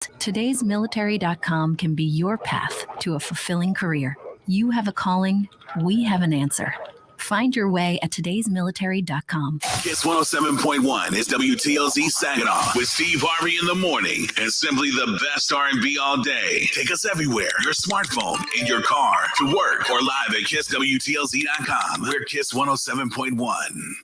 Today'sMilitary.com can be your path to a fulfilling career. You have a calling, we have an answer. Find your way at Today'sMilitary.com. Kiss 107.1 is WTLZ Saginaw with Steve Harvey in the morning and simply the best R&B all day. Take us everywhere. Your smartphone, in your car, to work, or live at KissWTLZ.com. We're Kiss 107.1.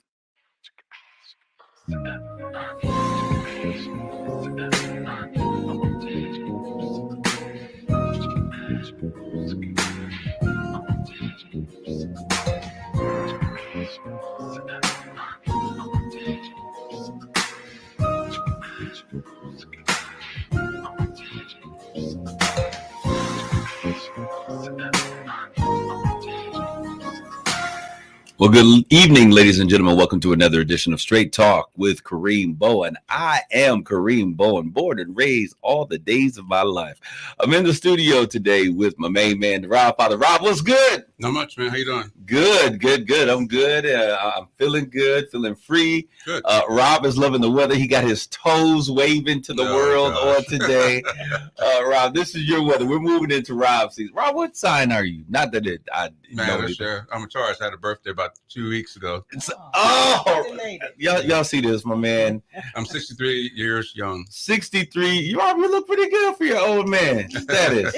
Well, good evening, ladies and gentlemen. Welcome to another edition of Straight Talk with Kareem Bowen. I am Kareem Bowen, born and raised all the days of my life. I'm in the studio today with my main man, Rob. Father Rob, what's good? Not much, man. How you doing? Good. I'm good. I'm feeling good, feeling free. Good. Rob is loving the weather. He got his toes waving to the world on today. Rob, this is your weather. We're moving into Rob's season. Rob, what sign are you? Not that I'm a Taurus. I had a birthday about 2 weeks ago. Y'all see this, my man. I'm 63 years young. 63. You look pretty good for your old man status.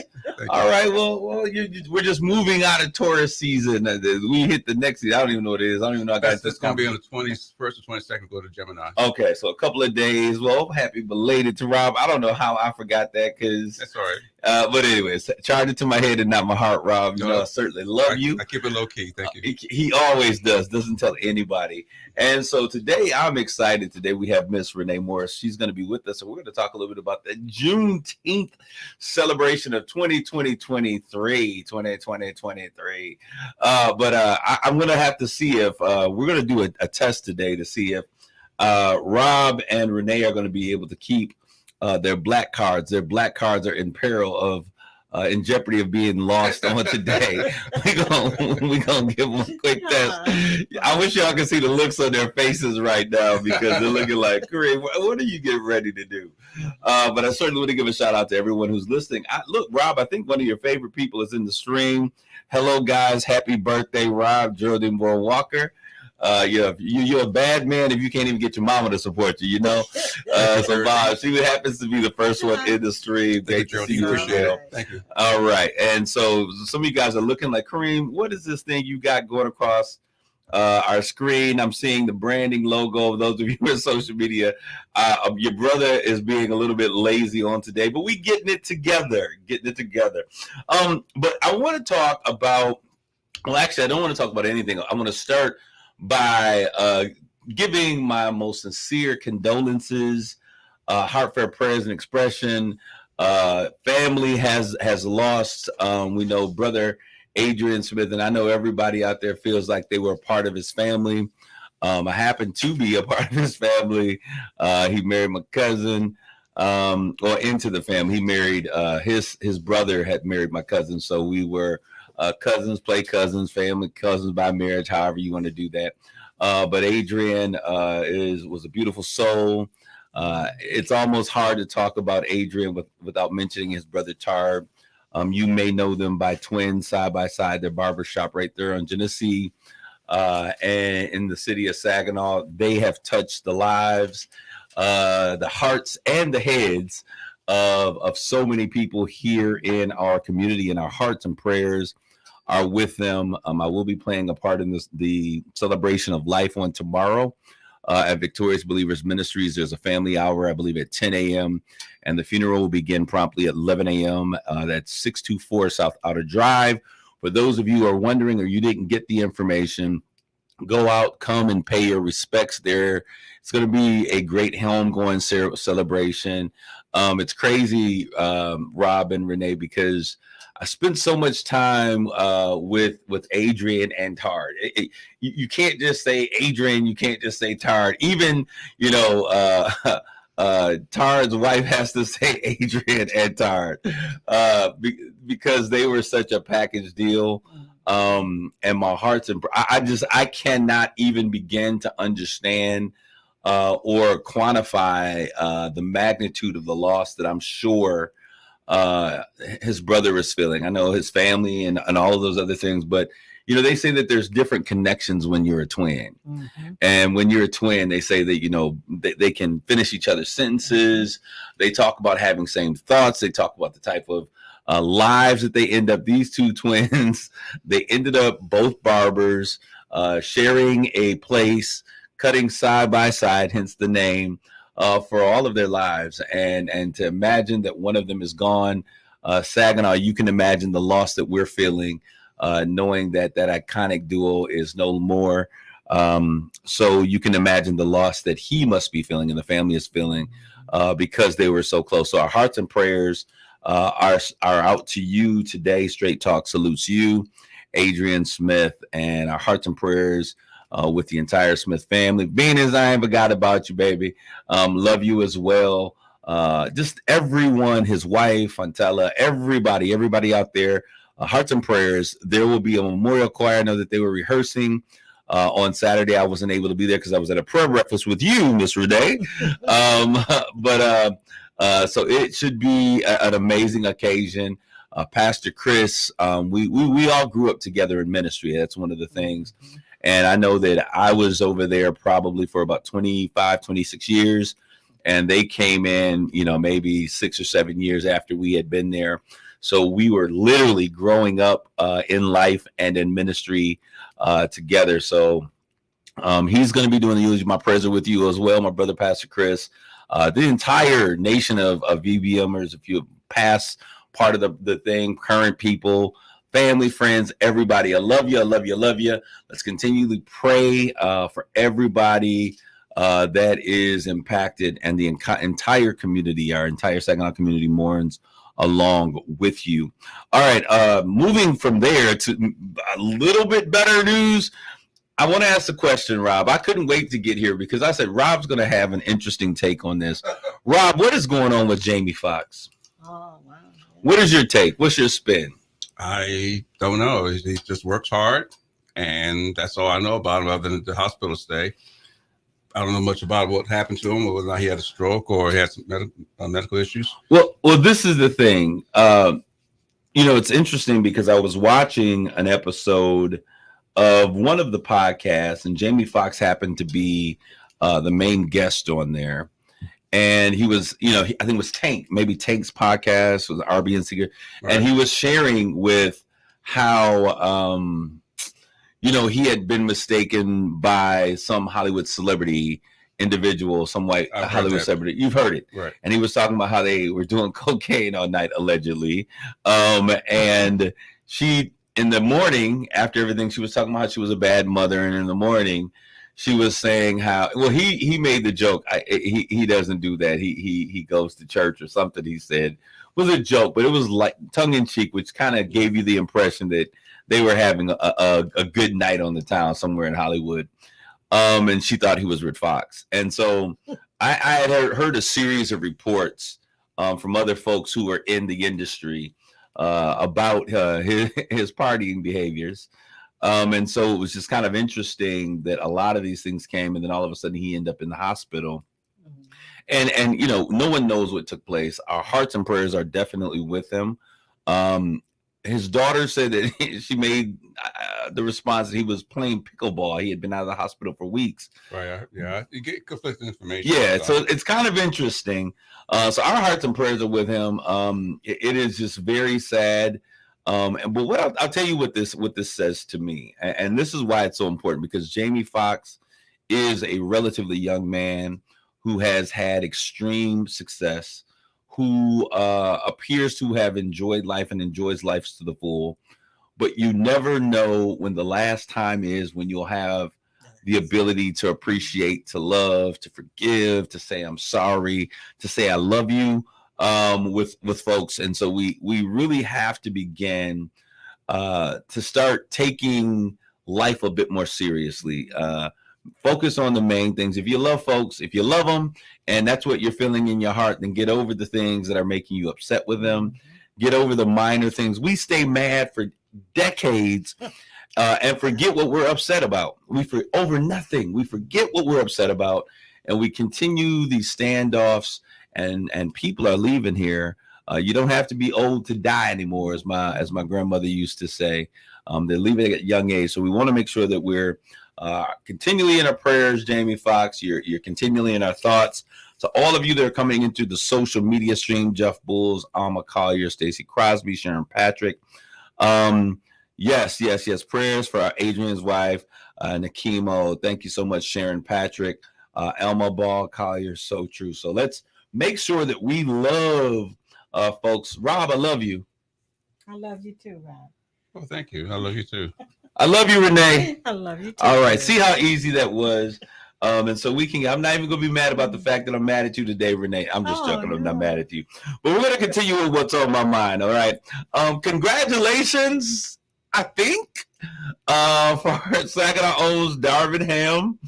All right. Well, we're just moving out of Taurus season. We hit the next season. I don't even know what it is. I don't even know. It's going to be on the 21st or 22nd. Go to Gemini. Okay, so a couple of days. Well, happy belated to Rob. I don't know how I forgot that because that's all right. But anyways, charge it to my head and not my heart, Rob. You know, I certainly love you. I keep it low key. Thank you. He always doesn't tell anybody. And so today I'm excited. Today we have Miss Renee Morris. She's going to be with us. And we're going to talk a little bit about the Juneteenth celebration of 2023. I'm going to have to see if we're going to do a test today to see if Rob and Renee are going to be able to keep their black cards. Their black cards are in peril of in jeopardy of being lost on today. We're gonna give them a quick test. I wish y'all could see the looks on their faces right now because they're looking like, Kareem, what are you getting ready to do? But I certainly want to give a shout out to everyone who's listening. Look, Rob, I think one of your favorite people is in the stream. Hello, guys. Happy birthday, Rob. Geraldine Moore Walker. You're a bad man if you can't even get your mama to support you, you know. So Bob, she happens to be the first one in the stream. Thank you, Geraldine. Thank you. All right, and so some of you guys are looking like, Kareem, what is this thing you got going across our screen? I'm seeing the branding logo. Those of you in social media, your brother is being a little bit lazy on today, but we getting it together. But I want to talk about. Well, actually, I don't want to talk about anything. I want to start by giving my most sincere condolences, heartfelt prayers and expression. Family has lost, we know, brother Adrian Smith, and I know everybody out there feels like they were a part of his family. I happen to be a part of his family. He married my cousin, or into the family. He married his brother had married my cousin, so we were cousins, play cousins, family cousins by marriage, however you want to do that. But Adrian was a beautiful soul. It's almost hard to talk about Adrian without mentioning his brother Tarb. You may know them by twins side by side. Their barbershop right there on Genesee and in the city of Saginaw. They have touched the lives, the hearts, and the heads of so many people here in our community, and our hearts and prayers are with them. I will be playing a part in the celebration of life on tomorrow at Victorious Believers Ministries. There's a family hour, I believe, at 10 a.m., and the funeral will begin promptly at 11 a.m. That's 624 South Outer Drive. For those of you who are wondering or you didn't get the information, go out, come and pay your respects there. It's going to be a great homegoing celebration. It's crazy, Rob and Renee, because I spent so much time with Adrian and Tard. You can't just say Adrian. You can't just say Tard. Even, Tard's wife has to say Adrian and Tard because they were such a package deal. And my heart's I cannot even begin to understand or quantify the magnitude of the loss that I'm sure his brother is feeling. I know his family and all of those other things, but they say that there's different connections when you're a twin. Mm-hmm. And when you're a twin, they say that, they can finish each other's sentences. They talk about having same thoughts. They talk about the type of lives that they end up. These two twins, they ended up both barbers, sharing a place, cutting side by side, hence the name, for all of their lives. And to imagine that one of them is gone, Saginaw, you can imagine the loss that we're feeling, knowing that iconic duo is no more. So you can imagine the loss that he must be feeling and the family is feeling, because they were so close. So our hearts and prayers are out to you today. Straight Talk salutes you, Adrian Smith, and our hearts and prayers with the entire Smith family. Venus, I ain't forgot about you, baby. Love you as well. Just everyone, his wife, Fontella, everybody out there. Hearts and prayers. There will be a memorial choir. I know that they were rehearsing on Saturday. I wasn't able to be there because I was at a prayer breakfast with you, Miss Renee. So it should be an amazing occasion. Pastor Chris, we all grew up together in ministry. That's one of the things. And I know that I was over there probably for about 25, 26 years. And they came in, maybe 6 or 7 years after we had been there. So we were literally growing up in life and in ministry together. So he's going to be doing the eulogy. My prayers are with you as well, my brother, Pastor Chris. The entire nation of VBMers, if you pass part of the thing, current people, family, friends, everybody. I love you. I love you. I love you. Let's continually pray for everybody that is impacted, and the entire community, our entire Saginaw community mourns along with you. All right. Moving from there to a little bit better news. I want to ask a question, Rob. I couldn't wait to get here because I said Rob's going to have an interesting take on this. Rob, what is going on with Jamie Foxx? Oh, wow. What is your take? What's your spin? I don't know. He just works hard, and that's all I know about him other than the hospital stay. I don't know much about what happened to him, or whether he had a stroke or he had some medical issues. Well, this is the thing. It's interesting because I was watching an episode of one of the podcasts, and Jamie Foxx happened to be the main guest on there. And he was, I think it was maybe Tank's podcast was RBNC, right. And he was sharing with how, he had been mistaken by some Hollywood celebrity individual, some white Hollywood celebrity. You've heard it. Right. And he was talking about how they were doing cocaine all night, allegedly. And she, in the morning, after everything, she was talking about how she was a bad mother. And in the morning, she was saying how, well, he made the joke. He doesn't do that. He goes to church or something. He said it was a joke, but it was like tongue in cheek, which kind of gave you the impression that they were having a good night on the town somewhere in Hollywood. And she thought he was Rick Fox. And so I had heard a series of reports from other folks who were in the industry about his partying behaviors. And so it was just kind of interesting that a lot of these things came, and then all of a sudden he ended up in the hospital. And no one knows what took place. Our hearts and prayers are definitely with him. His daughter said that she made the response that he was playing pickleball. He had been out of the hospital for weeks. Right. Yeah. You get conflicting information. Yeah. So it's kind of interesting. So our hearts and prayers are with him. It is just very sad. But what I'll tell you what this says to me, and this is why it's so important, because Jamie Foxx is a relatively young man who has had extreme success, who appears to have enjoyed life and enjoys life to the full. But you never know when the last time is when you'll have the ability to appreciate, to love, to forgive, to say I'm sorry, to say I love you with folks. And so we really have to begin to start taking life a bit more seriously. Focus on the main things. If you love folks, if you love them, and that's what you're feeling in your heart, then get over the things that are making you upset with them. Get over the minor things. We stay mad for decades and forget what we're upset about. Over nothing. We forget what we're upset about. and we continue these standoffs, and people are leaving here. You don't have to be old to die anymore, as my grandmother used to say. They're leaving at a young age, so we want to make sure that we're continually in our prayers. Jamie Foxx, you're continually in our thoughts. So all of you that are coming into the social media stream, Jeff Bulls, Alma Collier, Stacy Crosby, Sharon Patrick. Yes. Prayers for our Adrian's wife, Nakimo. Thank you so much, Sharon Patrick. Elma Ball Collier, so true. So let's make sure that we love folks. Rob, I love you. I love you too, Rob. Oh, thank you. I love you too. I love you, Renee. I love you too. All right. See how easy that was. And so I'm not even going to be mad about the fact that I'm mad at you today, Renee. I'm just joking. I'm not mad at you. But we're going to continue with what's on my mind. All right. Congratulations, I think, for Saginaw O's Darvin Ham.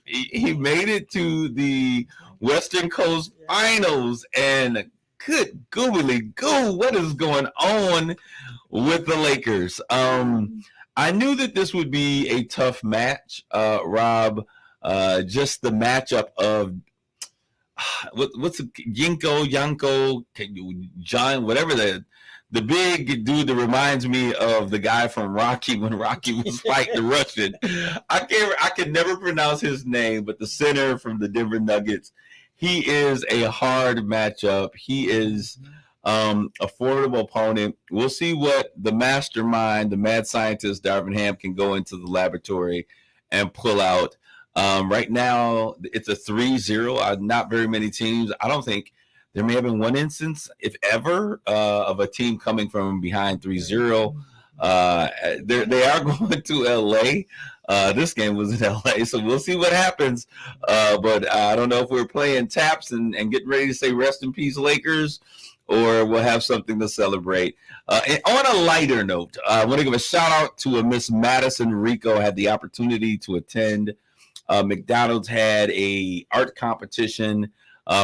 He made it to the Western Coast Finals, and good googly goo, what is going on with the Lakers? I knew that this would be a tough match, Rob. Just the matchup of what's Yanko, John, whatever the big dude that reminds me of the guy from Rocky when Rocky was fighting the Russian. I can never pronounce his name, but the center from the Denver Nuggets. He is a hard matchup. He is a formidable opponent. We'll see what the mastermind, the mad scientist, Darvin Ham, can go into the laboratory and pull out. Right now, it's a 3-0. Not very many teams. I don't think there may have been one instance, if ever, of a team coming from behind 3-0. They are going to L.A. This game was in L.A., so we'll see what happens. But I don't know if we're playing taps and getting ready to say rest in peace, Lakers, or we'll have something to celebrate. And on a lighter note, I want to give a shout out to Miss Madison Rico. Had the opportunity to attend. McDonald's had a art competition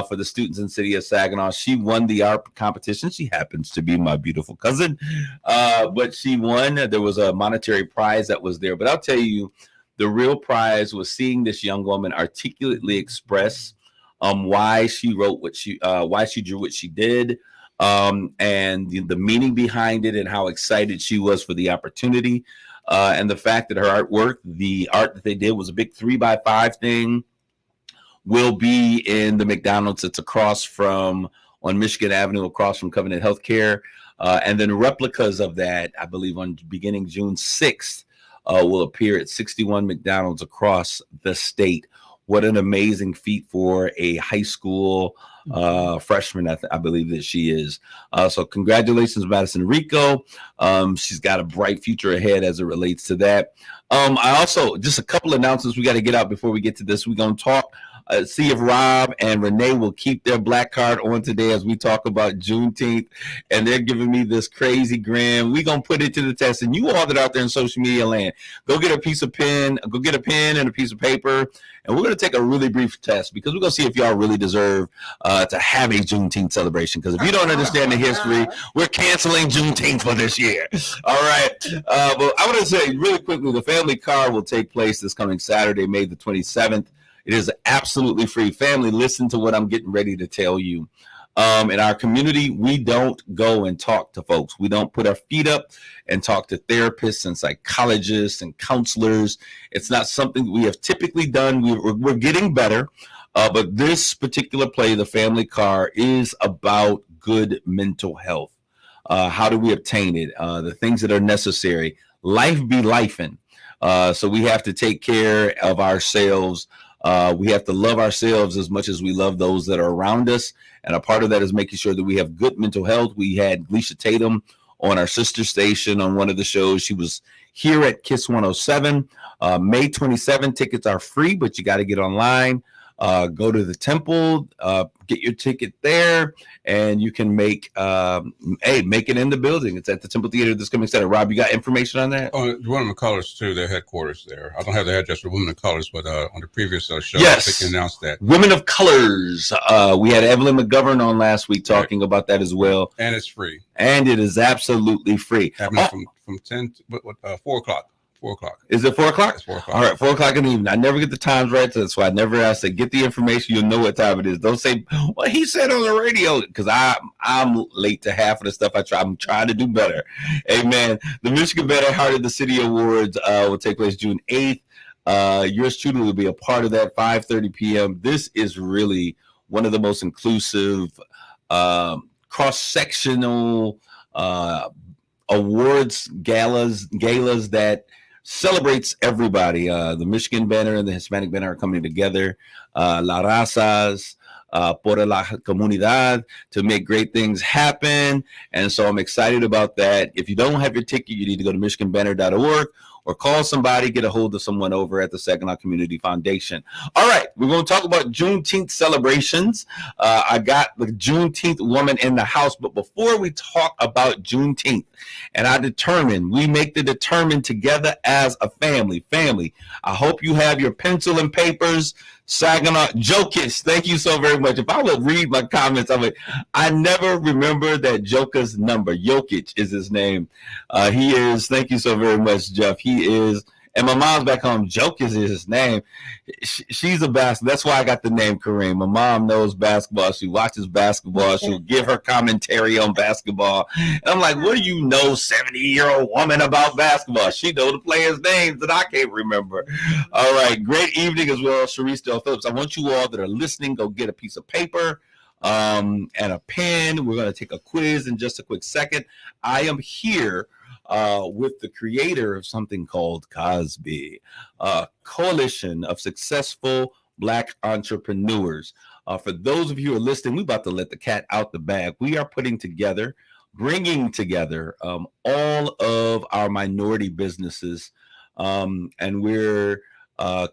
for the students in the city of Saginaw. She won the art competition. She happens to be my beautiful cousin, but she won. There was a monetary prize that was there. But I'll tell you, the real prize was seeing this young woman articulately express why she wrote why she drew what she did, and the meaning behind it, and how excited she was for the opportunity, and the fact that her artwork, the art that they did, was a big 3x5 thing. Will be in the McDonald's. It's across from on Michigan Avenue, across from Covenant Healthcare, and then replicas of that, I believe, on beginning June 6th, will appear at 61 McDonald's across the state. What an amazing feat for a high school freshman, I believe that she is. So congratulations, Madison Rico. She's got a bright future ahead as it relates to that. I also, just a couple announcements we got to get out before we get to this. We're going to talk. See if Rob and Renee will keep their black card on today as we talk about Juneteenth. And they're giving me this crazy grin. We're going to put it to the test. And you all that are out there in social media land, go get a pen and a piece of paper. And we're going to take a really brief test because we're going to see if y'all really deserve to have a Juneteenth celebration. Because if you don't understand the history, we're canceling Juneteenth for this year. All right. But I want to say really quickly, the family car will take place this coming Saturday, May the 27th. It is absolutely free. Family, listen to what I'm getting ready to tell you. In our community, we don't go and talk to folks. We don't put our feet up and talk to therapists and psychologists and counselors. It's not something we have typically done. We're getting better. But this particular play, The Family Car, is about good mental health. How do we obtain it? The things that are necessary. Life be lifing. So we have to take care of ourselves. We have to love ourselves as much as we love those that are around us. And a part of that is making sure that we have good mental health. We had Gleisha Tatum on our sister station on one of the shows. She was here at KISS 107. May 27. Tickets are free, but you got to get online. Go to the Temple, get your ticket there, and you can make it in the building. It's at the Temple Theater this coming Saturday. Rob, you got information on that? Oh, Women of Colors, too, their headquarters there. I don't have the address for Women of Colors, but on the previous show, yes, I think they announced that. Women of Colors. We had Evelyn McGovern on last week talking about that as well. And it's free. And it is absolutely free. Happening from 4 o'clock. 4:00. Is it 4:00? It's 4:00. All right, 4:00 in the evening. I never get the times right, so that's why I never ask to get the information. You'll know what time it is. Don't say, "Well, he said on the radio," because I'm late to half of the stuff I try. I'm trying to do better. Amen. The Michigan Better Heart of the City Awards will take place June 8th. Yours truly will be a part of that, 5:30 p.m. This is really one of the most inclusive, cross-sectional awards galas that celebrates everybody. The Michigan Banner and the Hispanic Banner are coming together. La Razas por la Comunidad to make great things happen. And so I'm excited about that. If you don't have your ticket, you need to go to michiganbanner.org or call somebody, get a hold of someone over at the Saginaw Community Foundation. All right, we're going to talk about Juneteenth celebrations. I got the Juneteenth woman in the house, but before we talk about Juneteenth, and we make the determined together as a family. I hope you have your pencil and papers. Saginaw Jokic, thank you so very much. If I would read my comments, I never remember that Joker's number. Jokic is his name. He is, thank you so very much, Jeff. He is, and my mom's back home, Jokic is his name. She's a basketball. That's why I got the name Kareem. My mom knows basketball. She watches basketball. She'll give her commentary on basketball. And I'm like, what do you know, 70-year-old woman, about basketball? She knows the players' names that I can't remember. All right. Great evening as well, Sharice Del Phillips. I want you all that are listening, go get a piece of paper and a pen. We're going to take a quiz in just a quick second. I am here with the creator of something called Cosby, a coalition of successful Black entrepreneurs. For those of you who are listening, we're about to let the cat out the bag. We are bringing together all of our minority businesses, and we're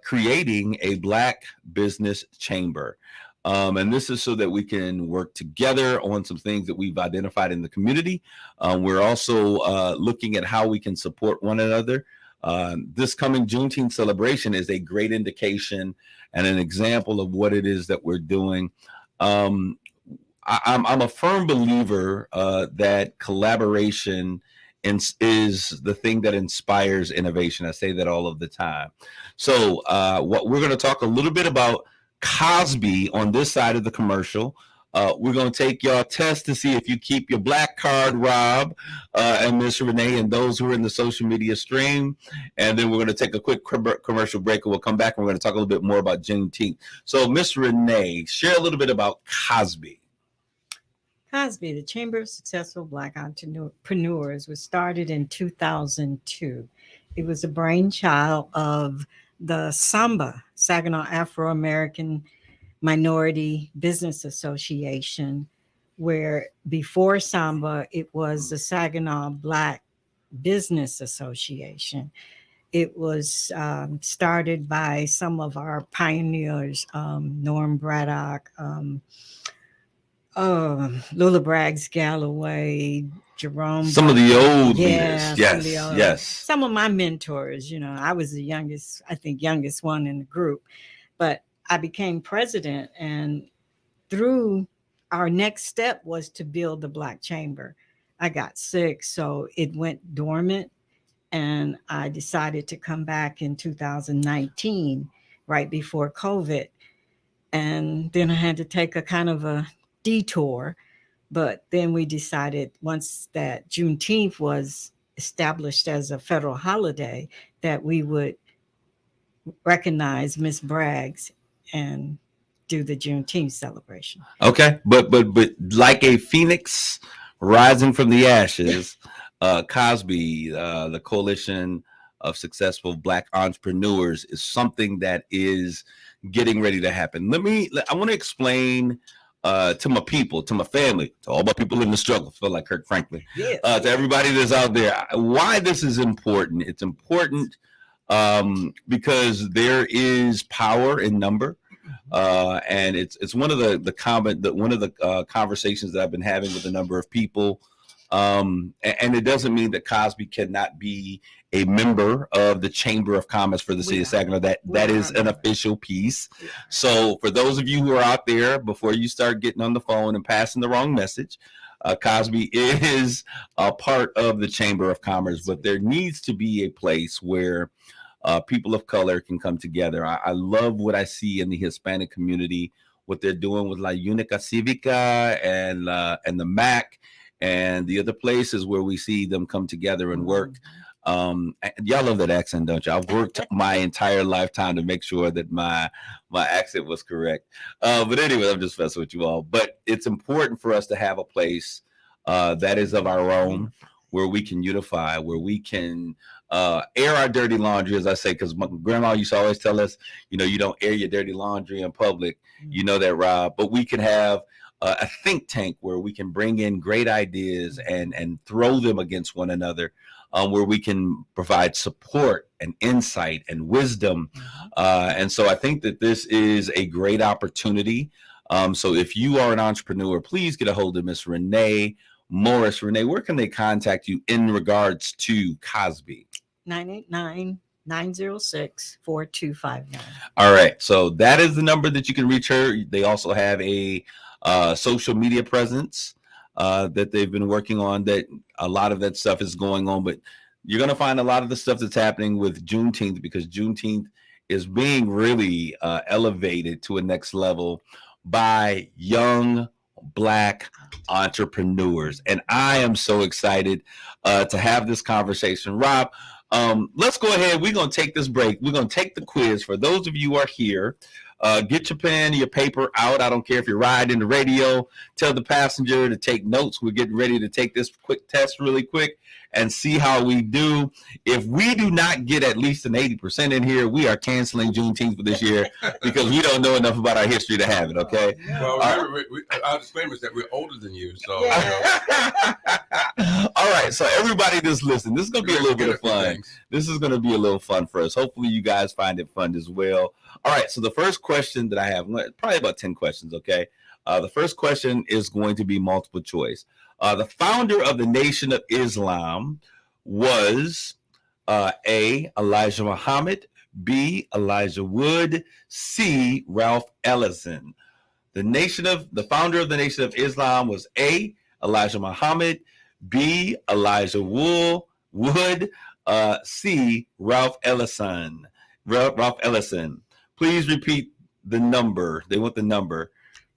creating a Black business chamber. And this is so that we can work together on some things that we've identified in the community. We're also looking at how we can support one another. This coming Juneteenth celebration is a great indication and an example of what it is that we're doing. I'm a firm believer that collaboration is the thing that inspires innovation. I say that all of the time. So what we're going to talk a little bit about Cosby on this side of the commercial. We're going to take y'all test to see if you keep your Black card, Rob and Miss Renee, and those who are in the social media stream. And then we're going to take a quick commercial break, and we'll come back and we're going to talk a little bit more about Juneteenth. So, Miss Renee, share a little bit about Cosby. Cosby, the Chamber of Successful Black Entrepreneurs, was started in 2002. It was a brainchild of the SAMBA, Saginaw Afro-American Minority Business Association, where before SAMBA, it was the Saginaw Black Business Association. It was started by some of our pioneers, Norm Braddock, Lula Braggs Galloway, Jerome. Some of the old leaders. Yes. Some of my mentors, I was the youngest one in the group, but I became president, and through our next step was to build the Black Chamber. I got sick, so it went dormant, and I decided to come back in 2019, right before COVID. And then I had to take a kind of a detour. But then we decided, once that Juneteenth was established as a federal holiday, that we would recognize Miss Braggs and do the Juneteenth celebration. Okay, but like a phoenix rising from the ashes, Cosby, the coalition of successful Black entrepreneurs, is something that is getting ready to happen. I want to explain to my people, to my family, to all my people in the struggle, feel like Kirk Franklin, to everybody that's out there, why this is important. It's important because there is power in number, and it's one of the conversations that I've been having with a number of people, and it doesn't mean that Cosby cannot be a member of the Chamber of Commerce for the city of Saginaw. That is an official piece. Yeah. So for those of you who are out there, before you start getting on the phone and passing the wrong message, Cosby is a part of the Chamber of Commerce, but there needs to be a place where people of color can come together. I love what I see in the Hispanic community, what they're doing with La Unica Civica and the MAC and the other places where we see them come together and work. Y'all love that accent, don't you? I've worked my entire lifetime to make sure that my accent was correct. But anyway, I'm just messing with you all. But it's important for us to have a place that is of our own, where we can unify, where we can air our dirty laundry, as I say, because my grandma used to always tell us, you know, you don't air your dirty laundry in public. You know that, Rob. But we can have a think tank where we can bring in great ideas and throw them against one another, where we can provide support and insight and wisdom. And so I think that this is a great opportunity. So if you are an entrepreneur, please get a hold of Miss Renee Morris. Renee, where can they contact you in regards to Cosby? 989-906-4259. All right. So that is the number that you can reach her. They also have a social media presence that they've been working on, that a lot of that stuff is going on, but you're going to find a lot of the stuff that's happening with Juneteenth, because Juneteenth is being really elevated to a next level by young Black entrepreneurs. And I am so excited to have this conversation. Rob, let's go ahead. We're going to take this break. We're going to take the quiz. For those of you who are here, get your pen, your paper out. I don't care if you're riding the radio. Tell the passenger to take notes. We're getting ready to take this quick test really quick and see how we do. If we do not get at least an 80% in here, we are canceling Juneteenth for this year because we don't know enough about our history to have it, okay? Well, remember, our disclaimer is that we're older than you, so. All right, so everybody that's listening, this is going to be a little bit of fun. This is going to be a little fun for us. Hopefully you guys find it fun as well. All right, so the first question that I have, probably about 10 questions, okay? The first question is going to be multiple choice. The founder of the Nation of Islam was A, Elijah Muhammad, B, Elijah Wood, C, Ralph Ellison. The founder of the Nation of Islam was A, Elijah Muhammad, B, Elijah Wood, C, Ralph Ellison. Ralph Ellison. Please repeat the number. They want the number.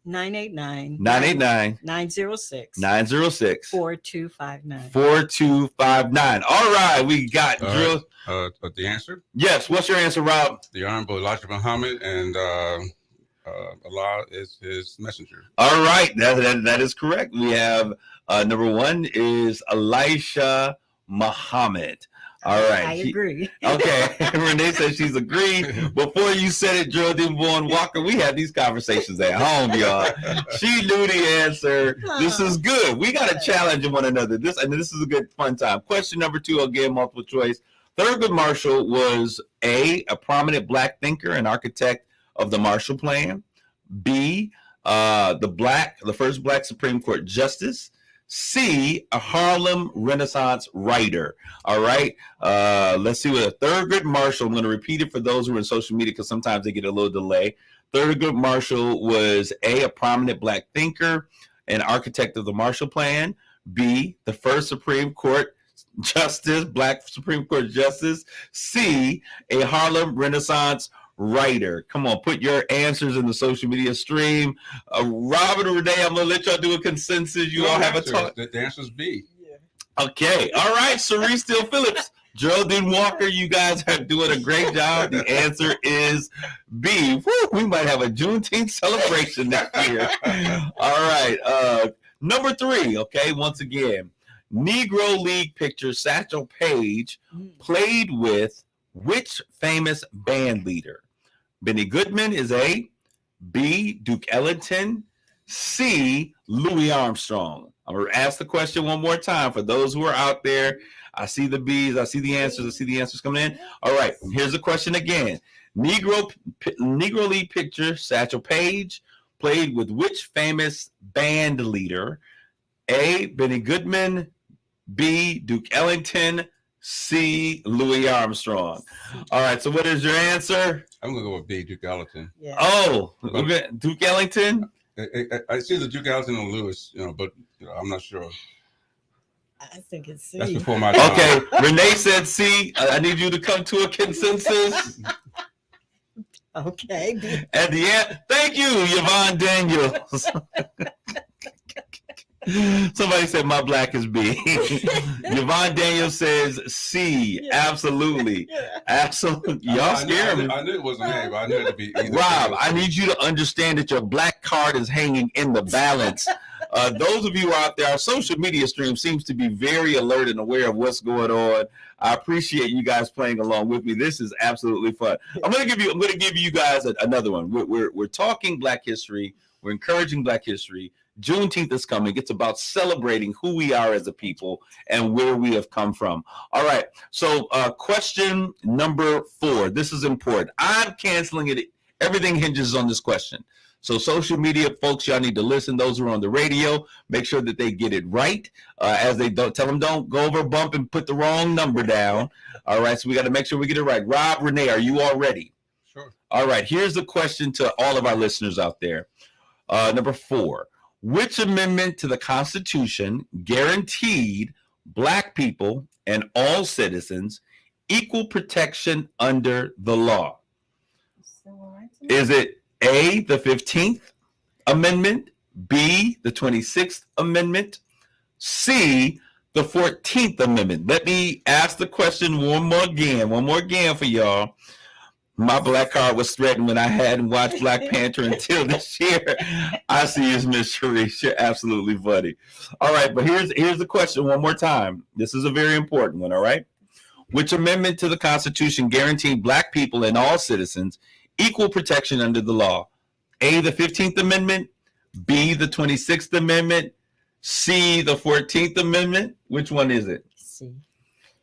989-906 4259. 4259. All right, we got drill. The answer? Yes. What's your answer, Rob? The Honorable Elijah Muhammad, and Allah is his messenger. All right, that is correct. We have number one is Elisha Muhammad. All right. I agree. Okay. Renee says she's agreed. Before you said it, Geraldine Bowen Walker, we had these conversations at home, y'all. She knew the answer. This is good. We got to challenge one another. This is a good fun time. Question number 2, again, multiple choice. Thurgood Marshall was A, a prominent Black thinker and architect of the Marshall Plan. B, the first Black Supreme Court justice. C, a Harlem Renaissance writer. All right. Let's see what Thurgood Marshall. I'm going to repeat it for those who are in social media because sometimes they get a little delay. Thurgood Marshall was A, a prominent Black thinker and architect of the Marshall Plan. B, the first Supreme Court justice, Black Supreme Court justice. C, a Harlem Renaissance writer. Come on, put your answers in the social media stream. Robert and Renee, I'm gonna let y'all do a consensus. You all have a talk. The answer is B. Yeah. Okay, all right. Cerise Steele Phillips, Geraldine Walker, you guys are doing a great job. The answer is B. Woo, we might have a Juneteenth celebration next year. All right, number 3. Okay, once again, Negro League pitcher Satchel Paige played with which famous band leader? Benny Goodman is A, B, Duke Ellington, C, Louis Armstrong. I'm going to ask the question one more time for those who are out there. I see the B's. I see the answers coming in. All right, here's the question again. Negro League pitcher Satchel Paige played with which famous band leader? A, Benny Goodman, B, Duke Ellington, C, Louis Armstrong. All right, so what is your answer? I'm going to go with B, Duke Ellington. Yeah. Oh, Duke Ellington? It's either Duke Ellington or Lewis, but I'm not sure. I think it's C. That's before my time. Okay, Renee said C. I need you to come to a consensus. Okay. At the end, thank you, Yvonne Daniels. Somebody said my black is B. Yvonne Daniels says C. Yeah. Absolutely. Yeah. Absolutely. Y'all scare me. I knew it wasn't A, but I knew it to be either. Rob, I need you to understand that your black card is hanging in the balance. Those of you out there, our social media stream seems to be very alert and aware of what's going on. I appreciate you guys playing along with me. This is absolutely fun. I'm going to give you guys another one. We're talking Black history. We're encouraging Black history. Juneteenth is coming. It's about celebrating who we are as a people and where we have come from. All right. So question number 4. This is important. I'm canceling it. Everything hinges on this question. So social media folks, y'all need to listen. Those who are on the radio, make sure that they get it right. As they don't tell them, don't go over a bump and put the wrong number down. All right. So we got to make sure we get it right. Rob, Renee, are you all ready? Sure. All right. Here's the question to all of our listeners out there. Number 4. Which amendment to the Constitution guaranteed Black people and all citizens equal protection under the law? Is it A, the 15th Amendment, B, the 26th Amendment, C, the 14th Amendment? Let me ask the question one more again for y'all. My black card was threatened when I hadn't watched Black Panther until this year. I see you, Miss Sharice. You're absolutely funny. All right, but here's the question one more time. This is a very important one, all right? Which amendment to the Constitution guaranteed Black people and all citizens equal protection under the law? A, the 15th Amendment, B, the 26th Amendment, C, the 14th Amendment. Which one is it? C.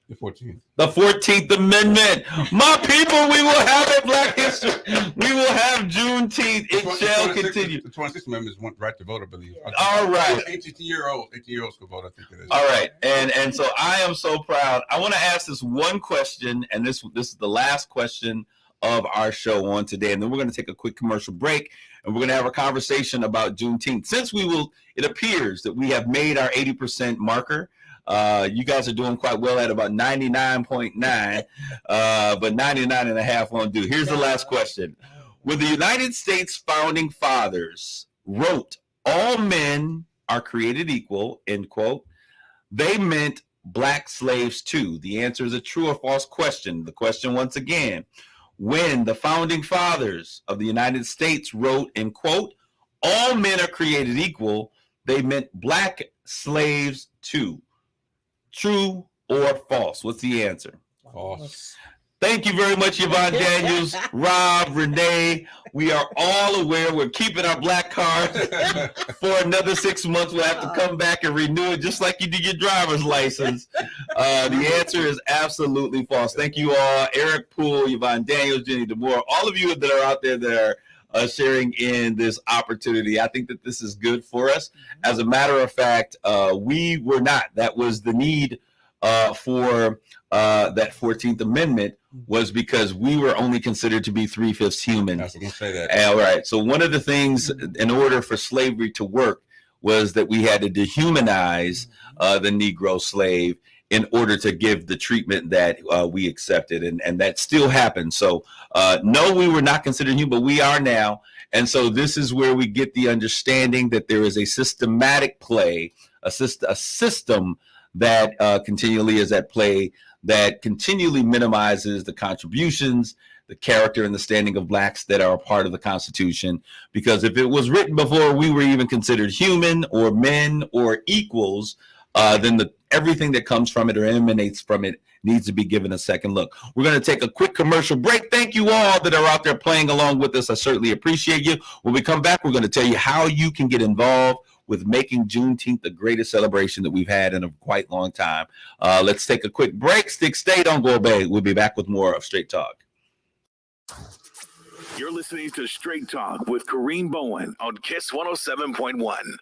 The 14th. The 14th Amendment. My people, we will have a Black history. We will have Juneteenth. It shall continue. The 26th Amendment is right to vote, I believe. All right. 18-year-olds can vote, I think it is. All right. And so I am so proud. I want to ask this one question, and this is the last question of our show on today. And then we're going to take a quick commercial break, and we're going to have a conversation about Juneteenth. Since it appears that we have made our 80% marker. You guys are doing quite well at about 99.9, but 99.5 won't do. Here's the last question. When the United States founding fathers wrote, "All men are created equal," end quote, they meant Black slaves too. The answer is a true or false question. The question once again, when the founding fathers of the United States wrote, end quote, "All men are created equal," they meant Black slaves too. True or false? What's the answer? False. Thank you very much, Yvonne Daniels, Rob, Renee. We are all aware we're keeping our black card for another 6 months. We'll have to come back and renew it just like you did your driver's license. The answer is absolutely false. Thank you all. Eric Poole, Yvonne Daniels, Jenny DeMoore, all of you that are out there that are sharing in this opportunity. I think that this is good for us. As a matter of fact, we were not. That was the need for that 14th Amendment, was because we were only considered to be 3/5 human. I was going to say that. All right. So one of the things in order for slavery to work was that we had to dehumanize the Negro slave in order to give the treatment that we accepted. And that still happened. So no, we were not considered human, but we are now. And so this is where we get the understanding that there is a systematic play, a system that continually is at play, that continually minimizes the contributions, the character, and the standing of Blacks that are a part of the Constitution. Because if it was written before we were even considered human or men or equals, then everything that comes from it or emanates from it needs to be given a second look. We're going to take a quick commercial break. Thank you all that are out there playing along with us. I certainly appreciate you. When we come back, we're going to tell you how you can get involved with making Juneteenth the greatest celebration that we've had in a quite long time. Let's take a quick break. Stay, don't go away. We'll be back with more of Straight Talk. You're listening to Straight Talk with Kareem Bowen on KISS 107.1.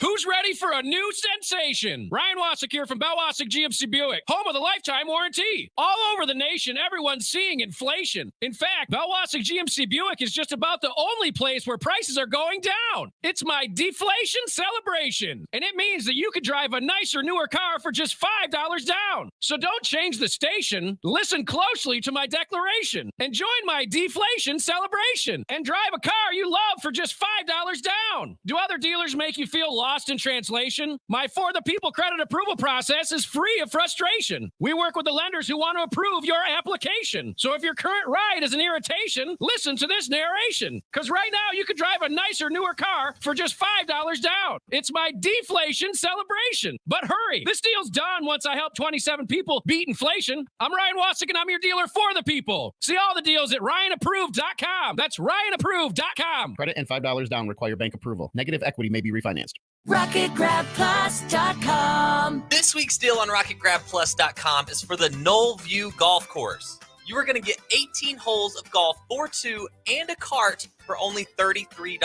Who's ready for a new sensation? Ryan Wasik here from Bell Wasik GMC Buick, home of the lifetime warranty. All over the nation, everyone's seeing inflation. In fact, Bell Wasik GMC Buick is just about the only place where prices are going down. It's my deflation celebration, and it means that you could drive a nicer, newer car for just $5 down. So don't change the station. Listen closely to my declaration and join my deflation celebration and drive a car you love for just $5 down. Do other dealers make you feel lost in translation? My For the People credit approval process is free of frustration. We work with the lenders who want to approve your application. So if your current ride is an irritation, listen to this narration. Because right now you can drive a nicer, newer car for just $5 down. It's my deflation celebration. But hurry, this deal's done once I help 27 people beat inflation. I'm Ryan Wasik, and I'm your dealer for the people. See all the deals at RyanApproved.com. That's RyanApproved.com. Credit and $5 down require bank approval. Negative equity may be refinanced. RocketGrabPlus.com. This week's deal on RocketGrabPlus.com is for the Knoll View Golf Course. You are going to get 18 holes of golf for two and a cart for only $33.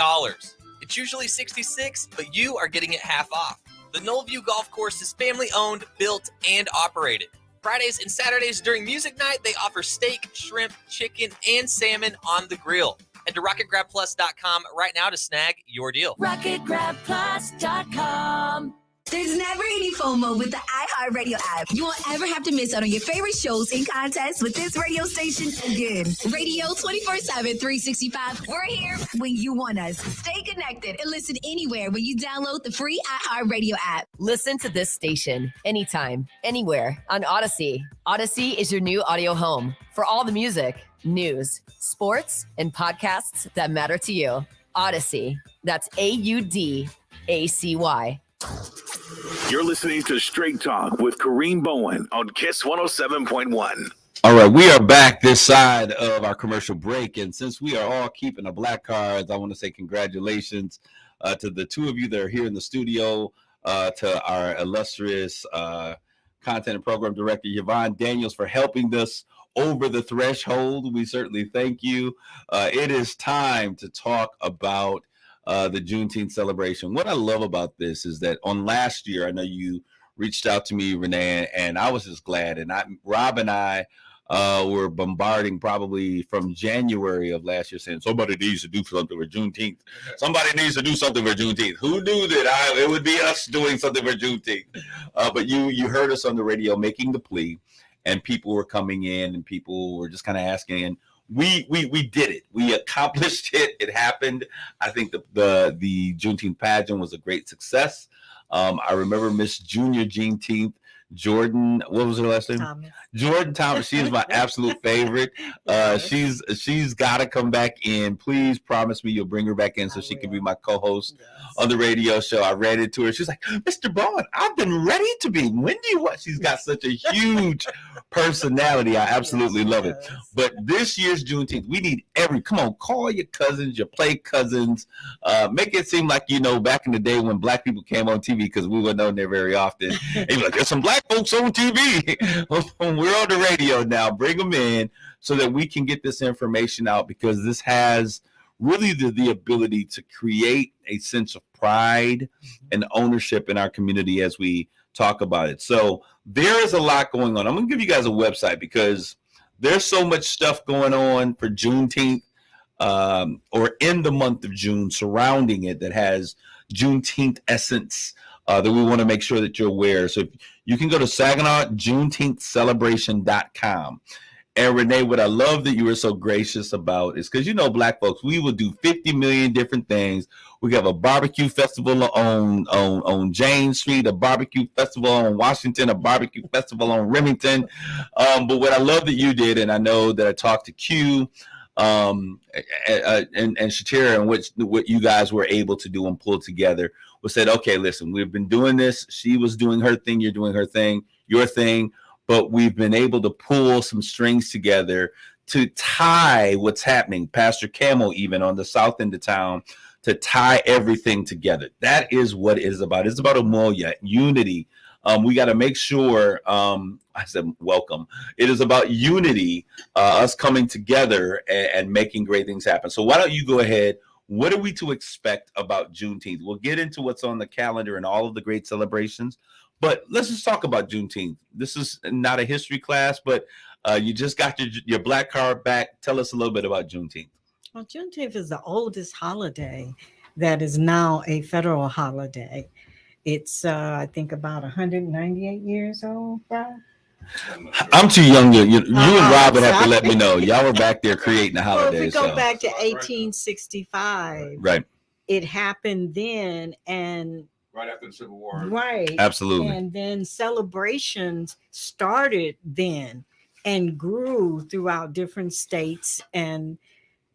It's usually $66, but you are getting it half off. The Knoll View Golf Course is family-owned, built, and operated. Fridays and Saturdays during music night, they offer steak, shrimp, chicken, and salmon on the grill. Head to RocketGrabPlus.com right now to snag your deal. RocketGrabPlus.com. There's never any FOMO with the iHeartRadio app. You won't ever have to miss out on your favorite shows and contests with this radio station again. Radio 24/7, 365. We're here when you want us. Stay connected and listen anywhere when you download the free iHeartRadio app. Listen to this station anytime, anywhere on Odyssey. Odyssey is your new audio home for all the music, news, sports, and podcasts that matter to you. Odyssey. That's AUDACY. You're listening to Straight Talk with Kareem Bowen on KISS 107.1. All right, we are back this side of our commercial break, and since we are all keeping the black cards, I want to say congratulations to the two of you that are here in the studio, to our illustrious content and program director, Yvonne Daniels, for helping us over the threshold. We certainly thank you. It is time to talk about the Juneteenth celebration. What I love about this is that on last year, I know you reached out to me, Renee, and I was just glad. And Rob and I were bombarding probably from January of last year saying somebody needs to do something for Juneteenth. Somebody needs to do something for Juneteenth. Who knew that it would be us doing something for Juneteenth? But you heard us on the radio making the plea, and people were coming in and people were just kind of asking, and we did it. We accomplished it. It happened. I think the Juneteenth pageant was a great success. I remember Miss Junior Juneteenth, Jordan. What was her last name? Thomas. Jordan Thomas. She is my absolute favorite. She's got to come back in. Please promise me you'll bring her back in so she can be my co-host on the radio show. I read it to her. She's like, Mr. Bowen, I've been ready to be. When do you want? She's got such a huge personality. I absolutely love it. But this year's Juneteenth, we need come on, call your cousins, your play cousins. Make it seem like, back in the day when black people came on TV, because we weren't on there very often. And you're like, there's some black folks on TV. We're on the radio now. Bring them in so that we can get this information out, because this has really the ability to create a sense of pride and ownership in our community as we talk about it. So there is a lot going on. I'm going to give you guys a website because there's so much stuff going on for Juneteenth or in the month of June surrounding it that has Juneteenth essence that we want to make sure that you're aware. So if you can go to SaginawJuneteenthCelebration.com. And Renee, what I love that you were so gracious about is because, black folks, we will do 50 million different things. We have a barbecue festival on James Street, a barbecue festival on Washington, a barbecue festival on Remington. But what I love that you did, and I know that I talked to Q and Shatira, and what you guys were able to do and pull together, was said, okay, listen, we've been doing this. She was doing her thing. You're doing her thing, your thing. But we've been able to pull some strings together to tie what's happening, Pastor Camel even on the south end of town, to tie everything together. That is what it is about. It's about Umoja, unity. We got to make sure, I said welcome. It is about unity, us coming together and making great things happen. So why don't you go ahead? What are we to expect about Juneteenth? We'll get into what's on the calendar and all of the great celebrations, but let's just talk about Juneteenth. This is not a history class, but you just got your black card back. Tell us a little bit about Juneteenth. Well, Juneteenth is the oldest holiday that is now a federal holiday. It's, I think, about 198 years old, Brian. I'm too young. You and Rob would have to let me know. Y'all were back there creating the holiday. Well, if we go back to 1865, right? It happened then, and right after the Civil War. Right. Absolutely. And then celebrations started then and grew throughout different states, and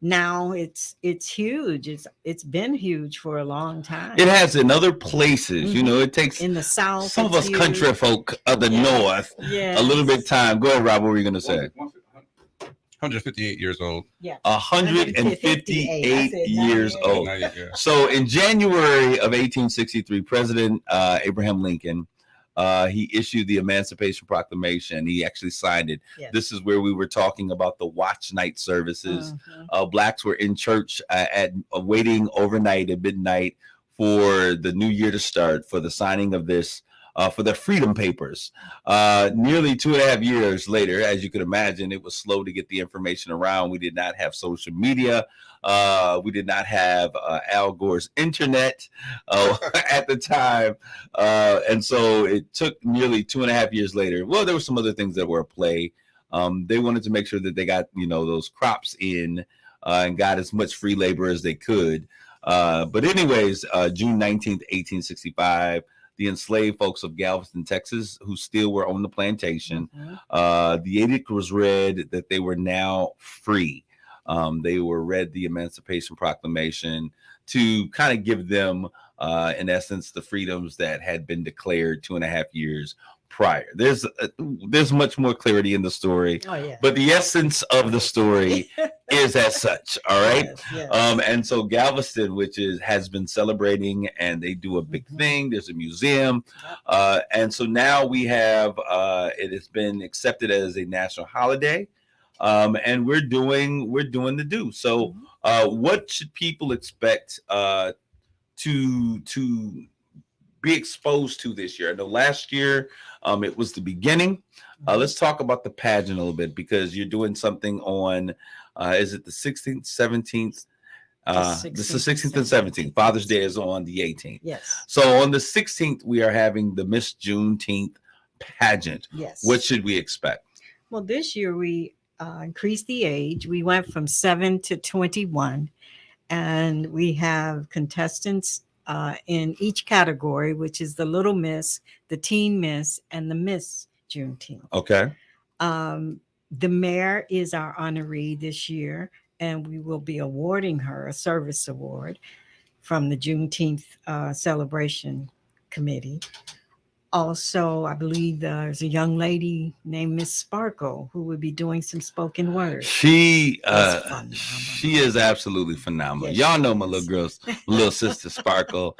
now it's huge. It's been huge for a long time. It has in other places. You know, it takes in the South. Some of us huge. Country folk of the North a little bit of time. Go ahead, Rob. What were you going to say? 158 years old. Yeah. 158 years old. So in January of 1863, President Abraham Lincoln, he issued the Emancipation Proclamation. He actually signed it. Yes. This is where we were talking about the watch night services. Blacks were in church waiting overnight at midnight for the new year to start, for the signing of this, for the Freedom Papers. Nearly 2.5 years later, as you could imagine, it was slow to get the information around. We did not have social media. We did not have Al Gore's internet at the time. And so it took nearly 2.5 years later. Well, there were some other things that were at play. They wanted to make sure that they got, those crops in and got as much free labor as they could. But anyways, June 19th, 1865, the enslaved folks of Galveston, Texas, who still were on the plantation, the edict was read that they were now free. They were read the Emancipation Proclamation to kind of give them, in essence, the freedoms that had been declared 2.5 years prior. There's much more clarity in the story, but the essence of the story is as such. All right. Yes. And so Galveston, which has been celebrating, and they do a big thing. There's a museum, and so now we have it has been accepted as a national holiday, and we're doing the do. So, what should people expect to be exposed to this year? I know last year it was the beginning. Let's talk about the pageant a little bit, because you're doing something on is it the 16th, 17th? This is the 16th and 17th. Father's Day is on the 18th. Yes. So on the 16th, we are having the Miss Juneteenth pageant. Yes. What should we expect? Well, this year we increased the age. We went from 7 to 21, and we have contestants in each category, which is the Little Miss, the Teen Miss, and the Miss Juneteenth. Okay. The mayor is our honoree this year, and we will be awarding her a service award from the Juneteenth Celebration Committee. Also, I believe there's a young lady named Miss Sparkle who will be doing some spoken word. She is absolutely phenomenal. Yes, y'all know my little girl's little sister Sparkle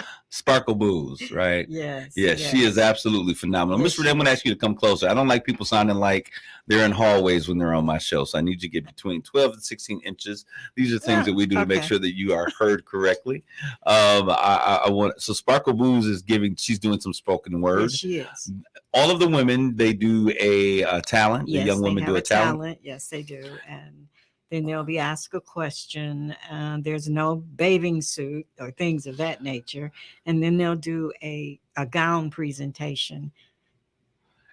Booze, right? Yes. Yes, she is absolutely phenomenal. Miss Renee, I'm going to ask you to come closer. I don't like people sounding like they're in hallways when they're on my show, so I need you to get between 12 and 16 inches. These are things that we do to make sure that you are heard correctly. I want so Sparkle Booze is she's doing some spoken word. Yes, she is. All of the women, they do a talent. Yes, the young women do a talent. Yes, they do. And then they'll be asked a question. There's no bathing suit or things of that nature. And then they'll do a gown presentation.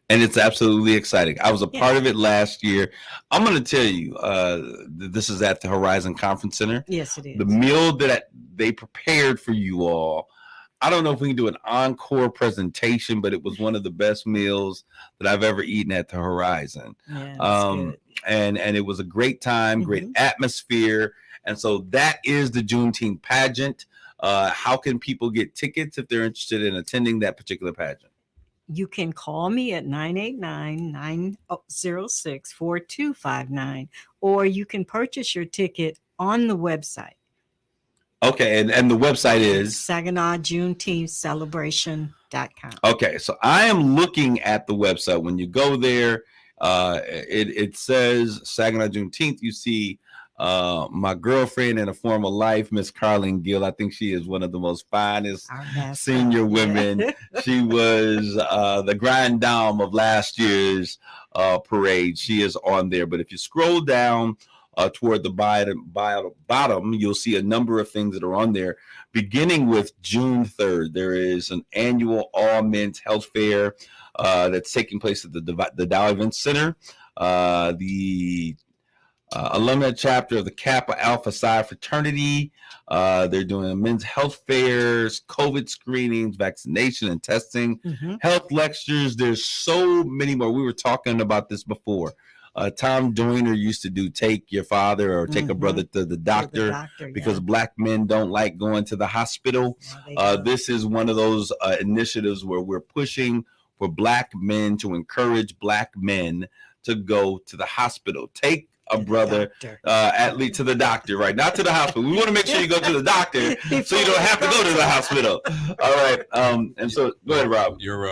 And it's absolutely exciting. I was a part of it last year. I'm going to tell you, this is at the Horizon Conference Center. Yes, it is. The meal that they prepared for you all, I don't know if we can do an encore presentation, but it was one of the best meals that I've ever eaten at the Horizon. Yeah, and it was a great time, great atmosphere. And so that is the Juneteenth pageant. How can people get tickets if they're interested in attending that particular pageant? You can call me at 989-906-4259, or you can purchase your ticket on the website. Okay, and the website is SaginawJuneteenthCelebration.com. Okay, so I am looking at the website. When you go there, it says Saginaw Juneteenth. You see my girlfriend in a former life, Miss Carlene Gill. I think she is one of the most finest senior women. She was the grand dame of last year's parade. She is on there. But if you scroll down toward the bottom, you'll see a number of things that are on there. Beginning with June 3rd, there is an annual all men's health fair that's taking place at the Dow Event Center. The alumni chapter of the Kappa Alpha Psi fraternity. They're doing men's health fairs, COVID screenings, vaccination and testing, health lectures. There's so many more. We were talking about this before. Tom Joyner used to do take your father or take a brother to the doctor, because Black men don't like going to the hospital. This is one of those initiatives where we're pushing for Black men to encourage Black men to go to the hospital. Take a brother at least to the doctor, right? Not to the hospital. We want to make sure you go to the doctor so you don't have to go to the hospital. All right. And so go ahead, Rob. Your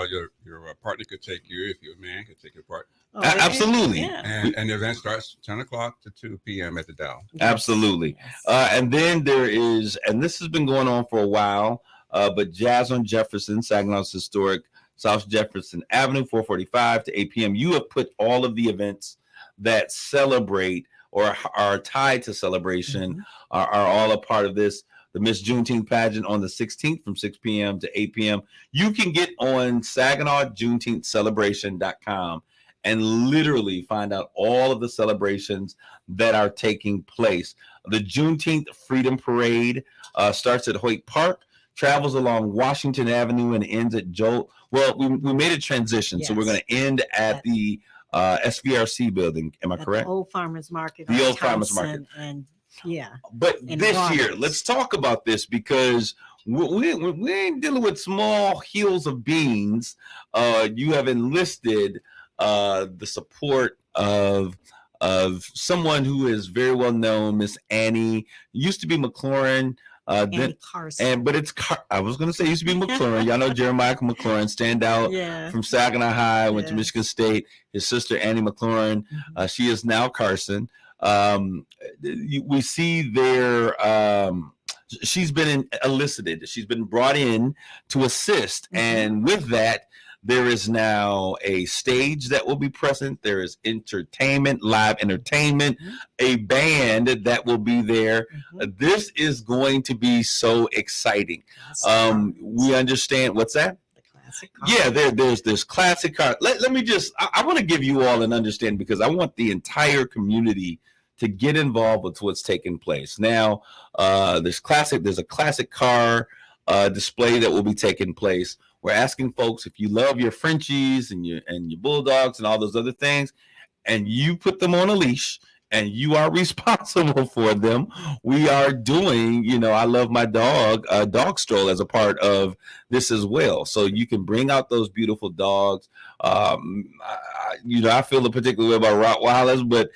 partner could take you if you're a man, could take your partner. Absolutely. And the event starts 10 o'clock to 2 p.m. at the Dow. Absolutely. And then there is, and this has been going on for a while, but Jazz on Jefferson, Saginaw's historic South Jefferson Avenue, 4:45 to 8 p.m. You have put all of the events that celebrate or are tied to celebration are all a part of this. The Miss Juneteenth pageant on the 16th from 6 p.m. to 8 p.m. You can get on SaginawJuneteenthCelebration.com and literally find out all of the celebrations that are taking place. The Juneteenth Freedom Parade starts at Hoyt Park, travels along Washington Avenue, and ends at Joel. Well, we made a transition, so we're going to end at the SVRC building. Am I correct? The old farmers market. The old farmers market. And But this year, let's talk about this, because we ain't dealing with small heels of beans. You have enlisted the support of someone who is very well known, Miss Annie. Used to be McLaurin. Then Carson. But it's I was going to say used to be McLaurin. Y'all know Jeremiah McLaurin, standout from Saginaw High, went to Michigan State. His sister Annie McLaurin, she is now Carson. We see there. She's been elicited. She's been brought in to assist, and with that, there is now a stage that will be present. There is entertainment, live entertainment, a band that will be there. This is going to be so exciting. We understand. What's that? The classic car. Yeah, there's this classic car. Let me just, I want to give you all an understanding, because I want the entire community to get involved with what's taking place. Now, there's a classic car display that will be taking place. We're asking folks, if you love your Frenchies and your Bulldogs and all those other things, and you put them on a leash and you are responsible for them, we are doing, I love my dog stroll as a part of this as well. So you can bring out those beautiful dogs. I feel a particular way about Rottweilers, but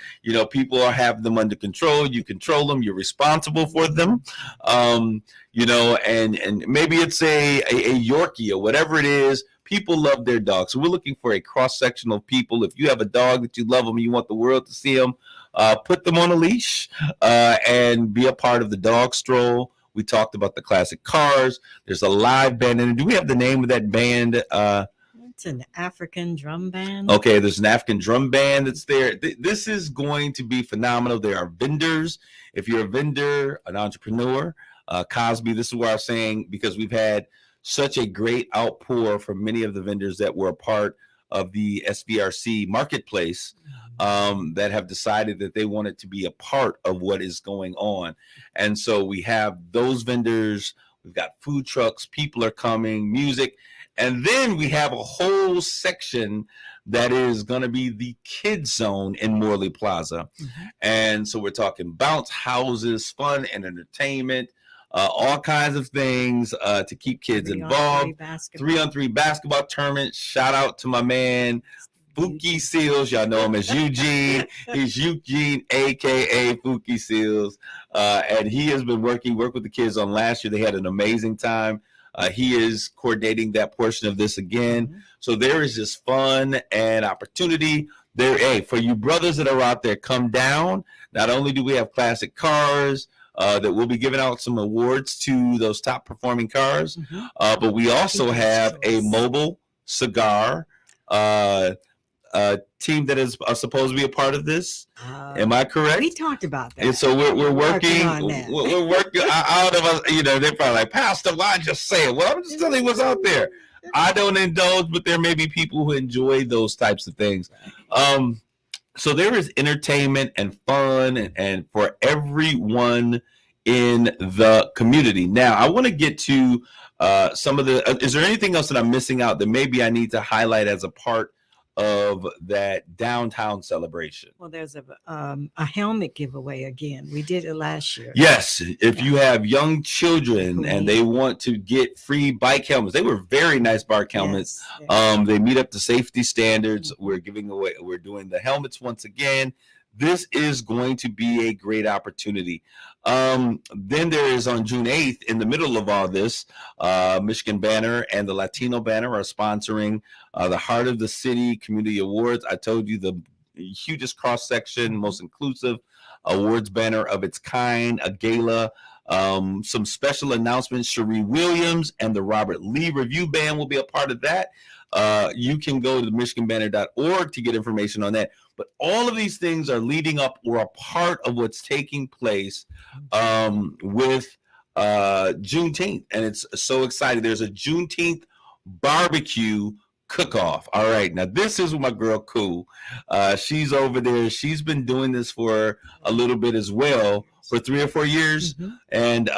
people have them under control. You control them. You're responsible for them. And maybe it's a Yorkie or whatever it is. People love their dogs. So we're looking for a cross-section of people. If you have a dog that you love them and you want the world to see them, put them on a leash and be a part of the dog stroll. We talked about the classic cars. There's a live band. And do we have the name of that band? It's an African drum band. Okay, there's an African drum band that's there. This is going to be phenomenal. There are vendors. If you're a vendor, an entrepreneur, Cosby, this is where I'm saying, because we've had such a great outpour from many of the vendors that were a part of the SVRC marketplace that have decided that they wanted to be a part of what is going on. And so we have those vendors. We've got food trucks. People are coming, music. And then we have a whole section that is going to be the kids zone in Morley Plaza. And so we're talking bounce houses, fun and entertainment, all kinds of things to keep kids involved. 3-on-3 basketball tournament. Shout out to my man, Fuki Seals. Y'all know him as Eugene. He's Eugene, a.k.a. Fuki Seals. And he has been worked with the kids on last year. They had an amazing time. He is coordinating that portion of this again. So there is just fun and opportunity Hey, for you brothers that are out there, come down. Not only do we have classic cars that we'll be giving out some awards to those top performing cars, but we also have a mobile cigar team that is supposed to be a part of this. Am I correct? We talked about that. And so we're working on that. We're working out of us. They're probably like, Pastor, why just say it? Well, I'm just telling you what's out there. I don't indulge, but there may be people who enjoy those types of things. So there is entertainment and fun and for everyone in the community. Now, I want to get to some of the. Is there anything else that I'm missing out that maybe I need to highlight as a part of that downtown celebration? Well, there's a helmet giveaway again. We did it last year. Yes, if you have young children and they want to get free bike helmets, they were very nice bike helmets. Yes. They meet up to safety standards. We're doing the helmets once again. This is going to be a great opportunity. Then there is on June 8th, in the middle of all this, Michigan Banner and the Latino Banner are sponsoring the Heart of the City Community Awards. I told you the hugest cross-section, most inclusive awards banner of its kind, a gala. Some special announcements. Cherie Williams and the Robert Lee Review Band will be a part of that. You can go to michiganbanner.org to get information on that. But all of these things are leading up or a part of what's taking place with Juneteenth. And it's so exciting. There's a Juneteenth barbecue cook-off. All right. Now, this is my girl, Koo. She's over there. She's been doing this for a little bit as well, for 3 or 4 years. And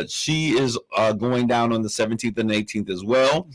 she is going down on the 17th and 18th as well.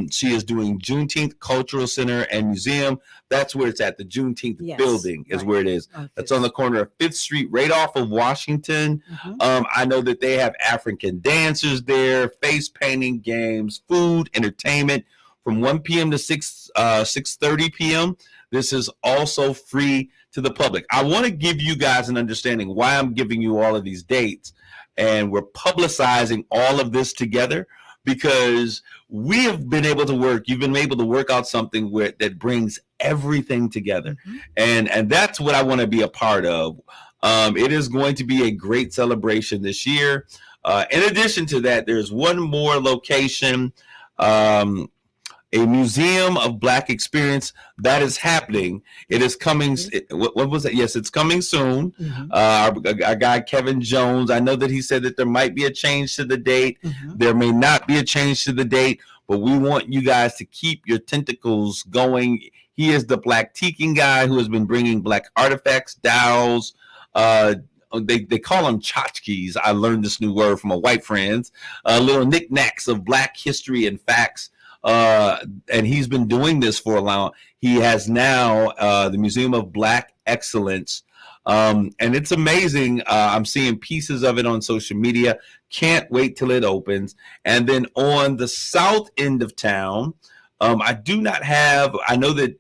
She is doing Juneteenth Cultural Center and Museum. That's where it's at. The Juneteenth building is where it is. That's on the corner of 5th Street, right off of Washington. I know that they have African dancers there, face painting, games, food, entertainment from 1 p.m. to 6:30 p.m. This is also free to the public. I want to give you guys an understanding why I'm giving you all of these dates, and we're publicizing all of this together because we have been able to work. You've been able to work out something that brings everything together, and that's what I want to be a part of. It is going to be a great celebration this year. In addition to that, there's one more location. A Museum of Black Experience that is happening. It is coming. What was it? Yes, it's coming soon. Our guy Kevin Jones. I know that he said that there might be a change to the date. There may not be a change to the date, but we want you guys to keep your tentacles going. He is the Black Teaking guy who has been bringing Black artifacts, dowels. They call them tchotchkes. I learned this new word from my white friends. Little knickknacks of Black history and facts. And he's been doing this for a while. He has now the Museum of Black Excellence, and it's amazing. I'm seeing pieces of it on social media. Can't wait till it opens. And then on the south end of town, I know that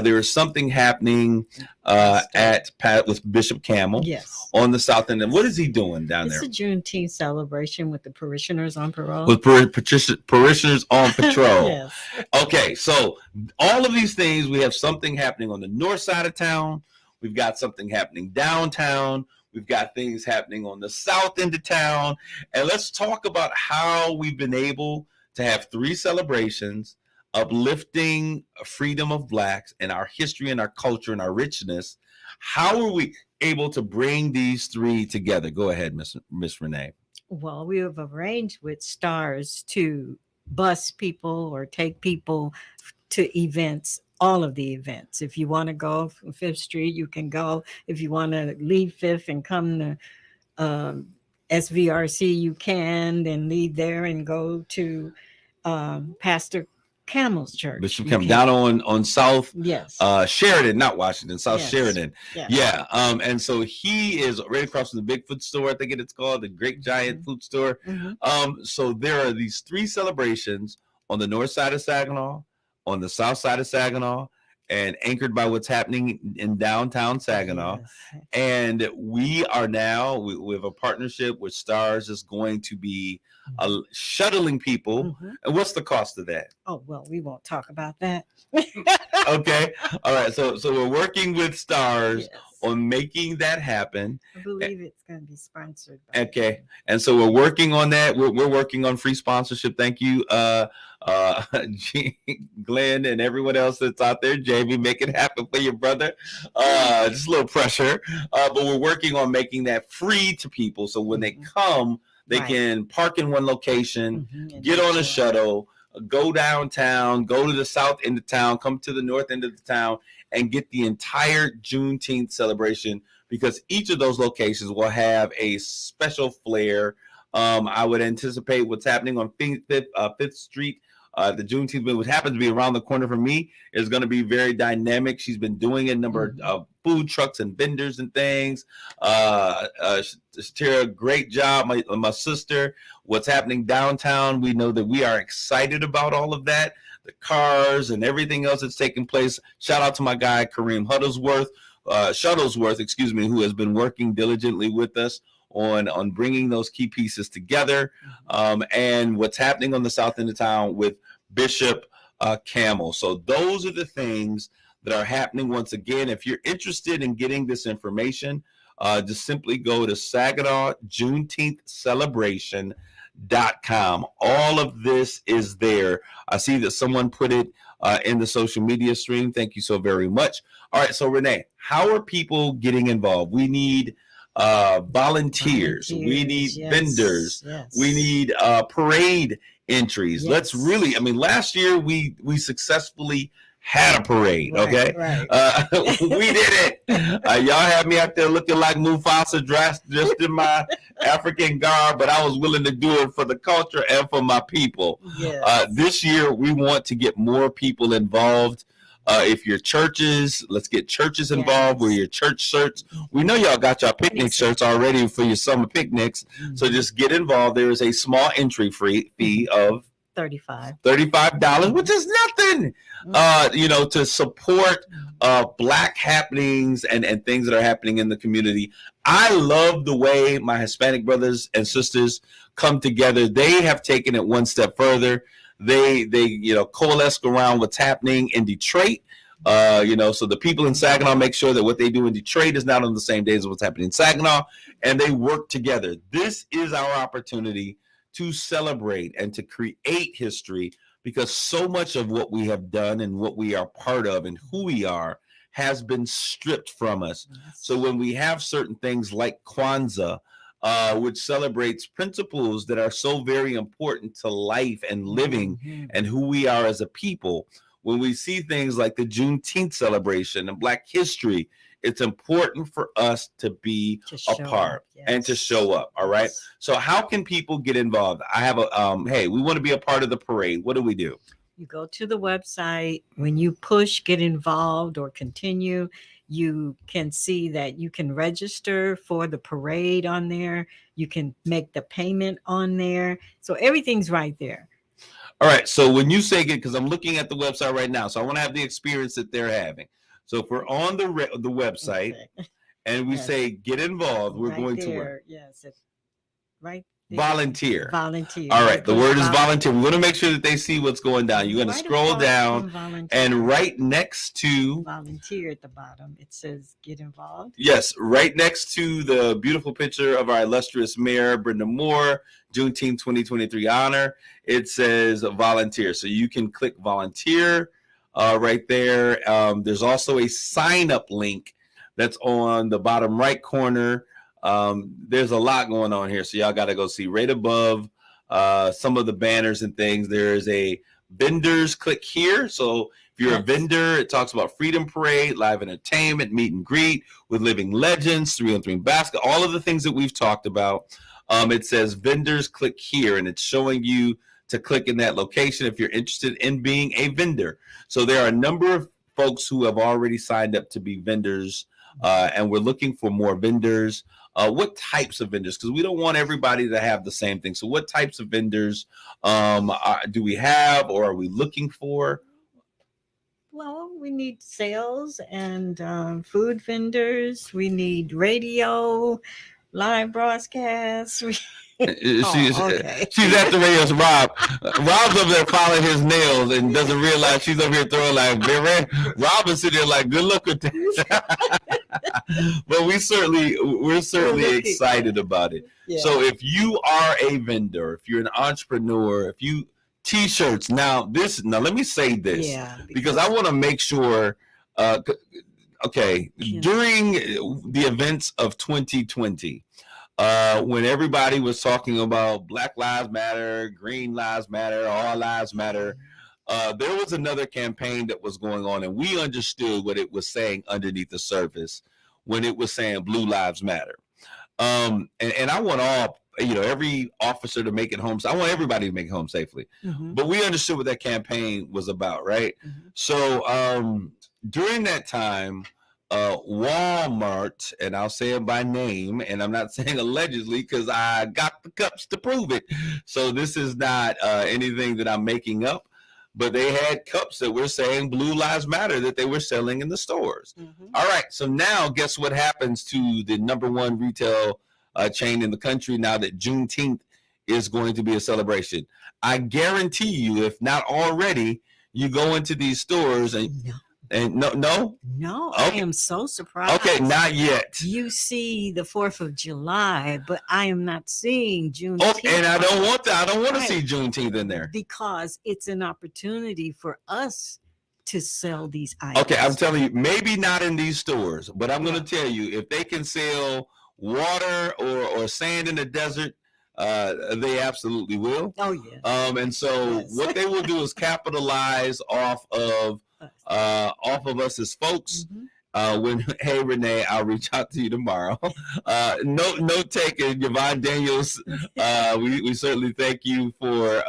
there is something happening with Bishop Campbell on the south end. And what is he doing down there? It's a Juneteenth celebration with the parishioners on parole. With parishioners on patrol. Okay, so all of these things, we have something happening on the north side of town. We've got something happening downtown. We've got things happening on the south end of town. And let's talk about how we've been able to have 3 celebrations uplifting freedom of Blacks and our history and our culture and our richness. How are we able to bring these 3 together? Go ahead, Miss Renee. Well, we have arranged with Stars to bus people or take people to events, all of the events. If you want to go from 5th Street, you can go. If you want to leave 5th and come to SVRC, you can, then leave there and go to Pastor Camel's Church. Bishop Campbell down on South Sheridan, not Washington, South Sheridan. And so he is right across from the Bigfoot store, I think it's called, the Great Giant Food Store. So there are these 3 celebrations on the north side of Saginaw, on the south side of Saginaw, and anchored by what's happening in downtown Saginaw. Yes. And we are now, we have a partnership with Stars is going to be shuttling people. And what's the cost of that? Oh, well, we won't talk about that. Okay. All right. So we're working with Stars Yes. on making that happen. I believe it's going to be sponsored by Okay. And so we're working on that. We're working on free sponsorship. Thank you, Glenn and everyone else that's out there. Jamie, make it happen for your brother. Just a little pressure. But we're working on making that free to people. So when they come, they can park in one location, get on a shuttle, go downtown, go to the south end of town, come to the north end of the town, and get the entire Juneteenth celebration, because each of those locations will have a special flair. I would anticipate what's happening on 5th Street. The Juneteenth, which happens to be around the corner from me, is going to be very dynamic. She's been doing a number of food trucks and vendors and things. Tara, great job. My sister, what's happening downtown, we know that we are excited about all of that. The cars and everything else that's taking place. Shout out to my guy, Kareem Shuttlesworth, who has been working diligently with us on bringing those key pieces together, and what's happening on the south end of town with Bishop Camel. So those are the things that are happening. Once again, if you're interested in getting this information, just simply go to Saginaw Juneteenth Celebration.com. All of this is there. I see that someone put it in the social media stream. Thank you so very much. All right, so Renee, how are people getting involved? We need volunteers. We need vendors. We need parade entries. Let's really, last year we successfully had a parade. Okay. We did it. Y'all had me out there looking like Mufasa, dressed in my African garb, but I was willing to do it for the culture and for my people. This year we want to get more people involved. If your churches, let's get churches involved with your church shirts. We know y'all got your picnic shirts already for your summer picnics. So just get involved. There is a small entry fee of $35, which is nothing, to support Black happenings and things that are happening in the community. I love the way my Hispanic brothers and sisters come together. They have taken it one step further. They coalesce around what's happening in Detroit. So the people in Saginaw make sure that what they do in Detroit is not on the same days as what's happening in Saginaw, and they work together. This is our opportunity to celebrate and to create history, because so much of what we have done and what we are part of and who we are has been stripped from us. So when we have certain things like Kwanzaa, which celebrates principles that are so very important to life and living and who we are as a people. When we see things like the Juneteenth celebration and Black history, it's important for us to be a part and to show up. All right. So how can people get involved? I have hey, we want to be a part of the parade. What do we do? You go to the website. When you push get involved or continue, you can see that you can register for the parade on there. You can make the payment on there. So everything's right there. All right. So when you say get, because I'm looking at the website right now, so I want to have the experience that they're having. So if we're on the website and we say get involved, we're going to work. Yes. Right. Volunteer. Volunteer. All right. The word is volunteer. We want to make sure that they see what's going down. You're going to scroll down and right next to volunteer at the bottom, it says get involved. Yes. Right next to the beautiful picture of our illustrious mayor, Brenda Moore, Juneteenth 2023 honor, it says volunteer. So you can click volunteer right there. There's also a sign up link that's on the bottom right corner. There's a lot going on here, so y'all got to go see right above some of the banners and things. There is a vendors, click here. So if you're a vendor, it talks about Freedom Parade, live entertainment, meet and greet with living legends, 3-on-3 basket, all of the things that we've talked about. It says vendors, click here, and it's showing you to click in that location if you're interested in being a vendor. So there are a number of folks who have already signed up to be vendors, and we're looking for more vendors. What types of vendors? Because we don't want everybody to have the same thing. So what types of vendors do we have, or are we looking for? Well, we need sales and food vendors. We need radio, live broadcasts. Okay. She's at the radio. So Rob's up there filing his nails and doesn't realize she's up here throwing like Rob is sitting there like, good luck with that. But we're certainly excited about it. Yeah. So if you are a vendor, if you're an entrepreneur, if you T-shirts. Now let me say this, because I want to make sure. During the events of 2020, when everybody was talking about Black Lives Matter, Green Lives Matter, All Lives Matter, there was another campaign that was going on, and we understood what it was saying underneath the surface when it was saying Blue Lives Matter. And I want every officer to make it home. I want everybody to make it home safely. Mm-hmm. But we understood what that campaign was about, right? Mm-hmm. So during that time, Walmart, and I'll say it by name, and I'm not saying allegedly because I got the cups to prove it. So this is not anything that I'm making up. But they had cups that were saying Blue Lives Matter that they were selling in the stores. Mm-hmm. All right. So now guess what happens to the number one retail chain in the country now that Juneteenth is going to be a celebration? I guarantee you, if not already, you go into these stores and no. Okay. I am so surprised. Okay, not yet. You see the 4th of July, but I am not seeing Juneteenth. Okay, and I don't want that. I don't want to see Juneteenth in there because it's an opportunity for us to sell these items. Okay, I'm telling you, maybe not in these stores, but I'm going to tell you, if they can sell water or sand in the desert, they absolutely will. Oh yeah. And so what they will do is capitalize off of us as folks. Mm-hmm. Hey Renee, I'll reach out to you tomorrow. Note taken, Yvonne Daniels. We certainly thank you for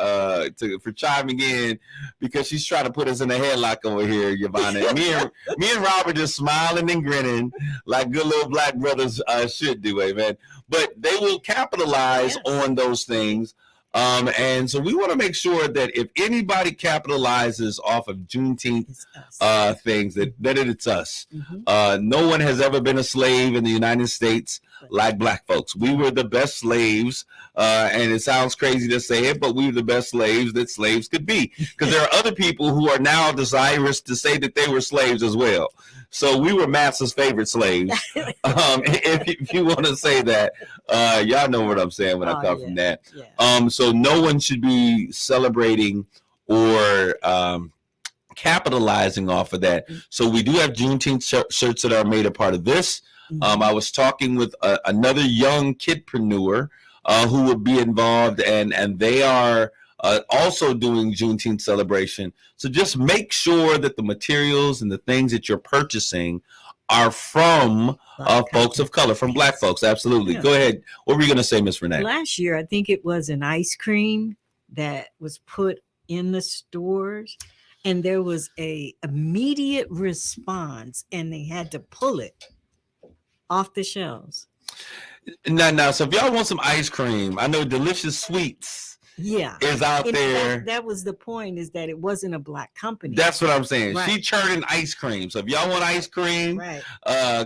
chiming in, because she's trying to put us in a headlock over here, Yvonne. Me and Rob are just smiling and grinning like good little black brothers should do, man. But they will capitalize on those things. And so we want to make sure that if anybody capitalizes off of Juneteenth things, that it's us. Mm-hmm. No one has ever been a slave in the United States like black folks. We were the best slaves, and it sounds crazy to say it, but we were the best slaves that slaves could be, because there are other people who are now desirous to say that they were slaves as well. So we were Master's favorite slaves. If you want to say that, y'all know what I'm saying when I come from that. Yeah. So no one should be celebrating or capitalizing off of that. So we do have Juneteenth shirts that are made a part of this. Mm-hmm. I was talking with another young kidpreneur who will be involved, and they are also doing Juneteenth celebration. So just make sure that the materials and the things that you're purchasing are from folks of color, from black folks. Absolutely. Yeah. Go ahead. What were you going to say, Miss Renee? Last year, I think it was an ice cream that was put in the stores, and there was a immediate response, and they had to pull it off the shelves. Now, so if y'all want some ice cream, I know Delicious Sweets is out there. That was the point, is that it wasn't a black company. That's what I'm saying. Right. She churning ice cream. So if y'all want ice cream,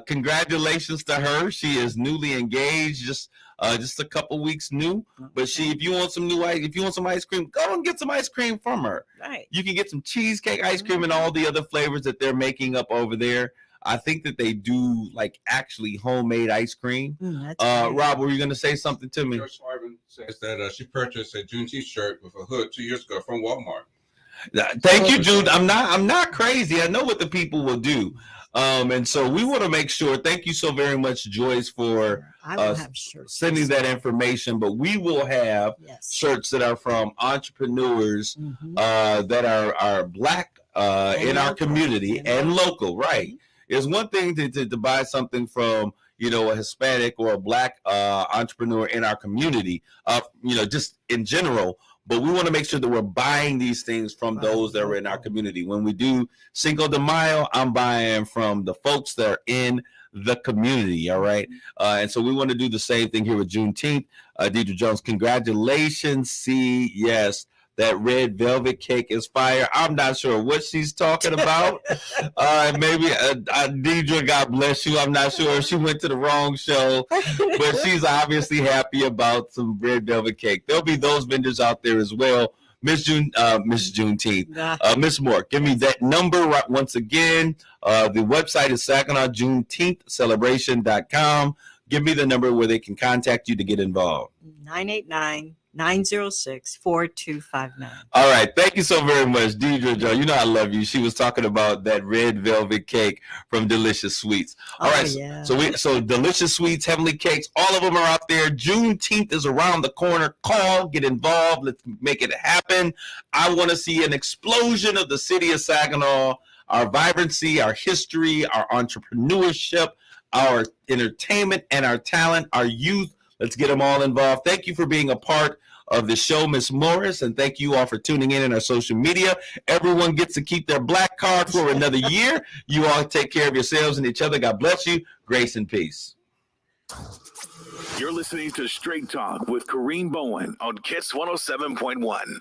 congratulations to her. She is newly engaged, just a couple weeks new. Okay. But if you want some ice cream, go and get some ice cream from her. Right. You can get some cheesecake ice cream and all the other flavors that they're making up over there. I think that they do like actually homemade ice cream. Rob, were you going to say something to me? George Marvin says that she purchased a Juneteenth shirt with a hood 2 years ago from Walmart. Thank you, June. I'm not crazy. I know what the people will do. And so we want to make sure. Thank you so very much, Joyce, for sending that information. But we will have shirts that are from entrepreneurs that are black in our community and local, right? It's one thing to buy something from, a Hispanic or a black entrepreneur in our community, just in general. But we want to make sure that we're buying these things from those that are in our community. When we do Cinco de Mayo, I'm buying from the folks that are in the community. All right. And so we want to do the same thing here with Juneteenth. Deidre Jones, congratulations. See, yes, That red velvet cake is fire. I'm not sure what she's talking about. Maybe Deidre, God bless you. I'm not sure if she went to the wrong show, but she's obviously happy about some red velvet cake. There'll be those vendors out there as well. Miss Juneteenth. Miss Moore, give me that number once again. The website is Saginaw Juneteenth Celebration.com. Give me the number where they can contact you to get involved. 989-906-4259. All right. Thank you so very much, Deidre Joe. You know I love you. She was talking about that red velvet cake from Delicious Sweets. All right. Yeah. So Delicious Sweets, Heavenly Cakes, all of them are out there. Juneteenth is around the corner. Call, get involved. Let's make it happen. I want to see an explosion of the city of Saginaw, our vibrancy, our history, our entrepreneurship, our entertainment, and our talent, our youth. Let's get them all involved. Thank you for being a part of the show, Miss Morris, and thank you all for tuning in our social media. Everyone gets to keep their black card for another year. You all take care of yourselves and each other. God bless you. Grace and peace. You're listening to Straight Talk with Kareem Bowen on Kiss 107.1.